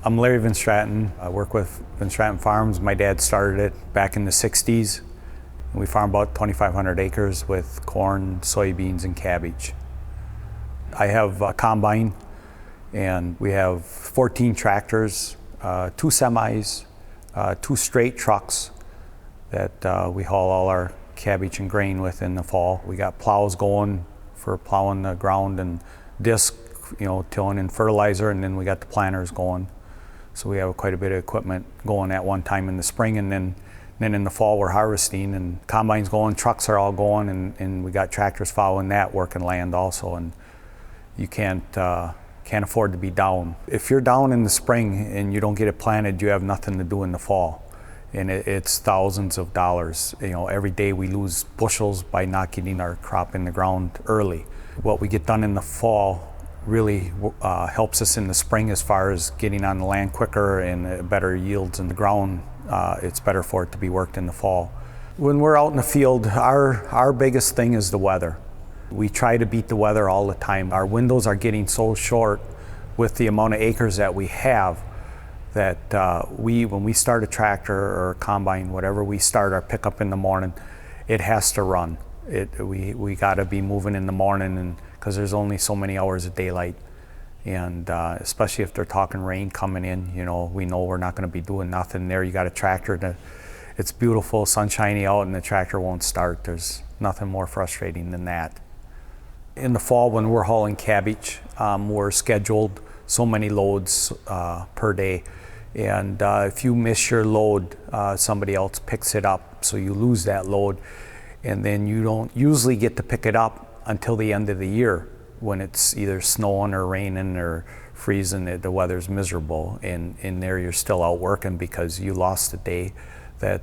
I'm Larry Van Straten. I work with Van Straten Farms. My dad started it back in the 60s. We farm about 2,500 acres with corn, soybeans, and cabbage. I have a combine, and we have 14 tractors, 2 semis, 2 straight trucks that we haul all our cabbage and grain with in the fall. We got plows going for plowing the ground and disc, tilling and fertilizer, and then we got the planters going. So we have quite a bit of equipment going at one time in the spring, and then in the fall we're harvesting, and combines going, trucks are all going, and we got tractors following that, working land also, and you can't afford to be down. If you're down in the spring and you don't get it planted, you have nothing to do in the fall, and it's thousands of dollars. Every day we lose bushels by not getting our crop in the ground early. What we get done in the fall really helps us in the spring as far as getting on the land quicker and better yields in the ground. It's better for it to be worked in the fall. When we're out in the field, our biggest thing is the weather. We try to beat the weather all the time. Our windows are getting so short with the amount of acres that we have that when we start a tractor or a combine, whatever we start our pickup in the morning, it has to run. We got to be moving in the morning, and because there's only so many hours of daylight, and especially if they're talking rain coming in, we know we're not going to be doing nothing there. You got a tractor, it's beautiful, sunshiny out, and the tractor won't start. There's nothing more frustrating than that. In the fall, when we're hauling cabbage, we're scheduled so many loads per day, and if you miss your load, somebody else picks it up, so you lose that load, and then you don't usually get to pick it up until the end of the year, when it's either snowing or raining or freezing, the weather's miserable, and in there you're still out working because you lost a day that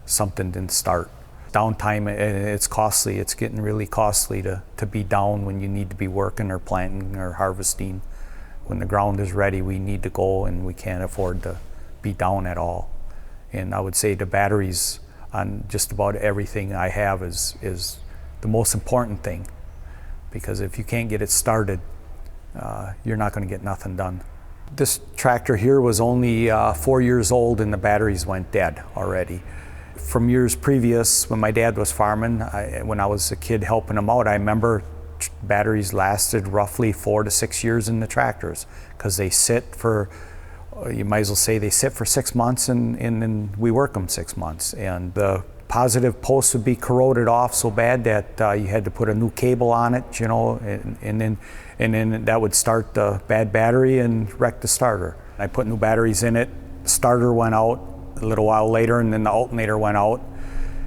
something didn't start. Downtime, it's costly. It's getting really costly to be down when you need to be working or planting or harvesting. When the ground is ready, we need to go, and we can't afford to be down at all. And I would say the batteries on just about everything I have is the most important thing, because if you can't get it started, you're not going to get nothing done. This tractor here was only 4 years old, and the batteries went dead already. From years previous, when my dad was farming, when I was a kid helping him out, I remember batteries lasted roughly 4 to 6 years in the tractors, because they sit for, you might as well say they sit for 6 months, and then we work them 6 months. And the positive posts would be corroded off so bad that you had to put a new cable on it, and then that would start the bad battery and wreck the starter. I put new batteries in it. The starter went out a little while later, and then the alternator went out,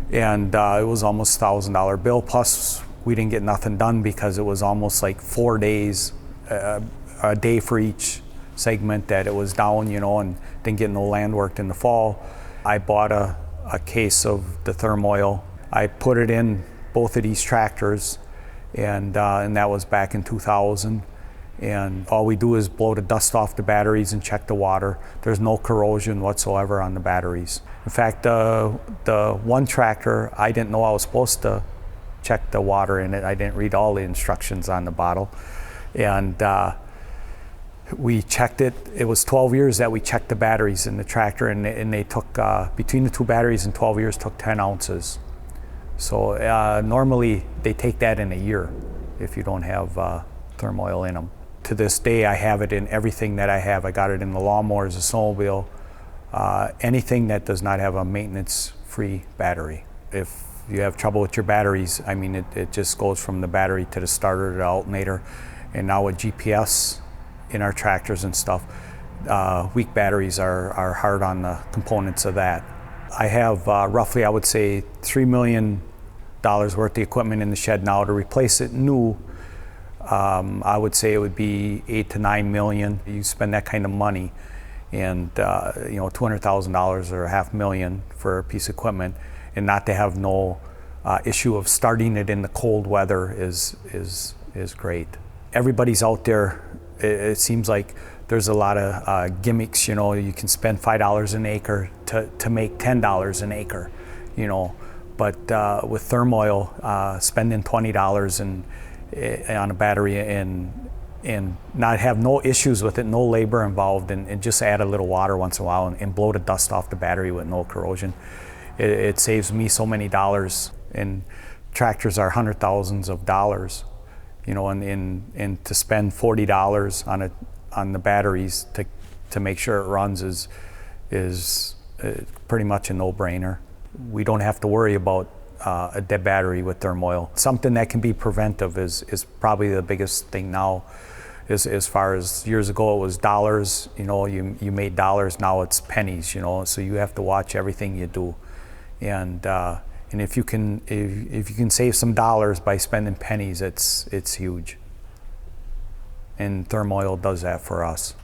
and it was almost $1,000 bill. Plus, we didn't get nothing done because it was almost like 4 days, a day for each segment that it was down, and didn't get no land worked in the fall. I bought a case of the ThermOil. I put it in both of these tractors, and that was back in 2000. And all we do is blow the dust off the batteries and check the water. There's no corrosion whatsoever on the batteries. In fact, the one tractor, I didn't know I was supposed to check the water in it. I didn't read all the instructions on the bottle. And we checked it. It was 12 years that we checked the batteries in the tractor, and they took, between the 2 batteries in 12 years, took 10 ounces. So normally they take that in a year if you don't have ThermOil in them. To this day, I have it in everything that I have. I got it in the lawnmowers, the snowmobile, anything that does not have a maintenance-free battery. If you have trouble with your batteries, I mean, it just goes from the battery to the starter to the alternator. And now with GPS in our tractors and stuff, weak batteries are hard on the components of that. I have roughly, I would say, $3 million worth of equipment in the shed now. To replace it new, I would say it would be $8 to $9 million. You spend that kind of money, and $200,000 or $500,000 for a piece of equipment, and not to have no issue of starting it in the cold weather is great. Everybody's out there. It seems like there's a lot of gimmicks. You can spend $5 an acre to make $10 an acre. But with ThermOil, spending $20 on a battery and and not have no issues with it, no labor involved, and just add a little water once in a while and blow the dust off the battery with no corrosion. It saves me so many dollars, and tractors are hundred thousands of dollars, you know, and to spend $40 on the batteries to make sure it runs is pretty much a no-brainer. We don't have to worry about a dead battery with ThermOil. Something that can be preventive is probably the biggest thing now. As far as years ago, it was dollars, you know, you made dollars, now it's pennies, you know, so you have to watch everything you do. And if you can save some dollars by spending pennies, it's huge. And ThermOil does that for us.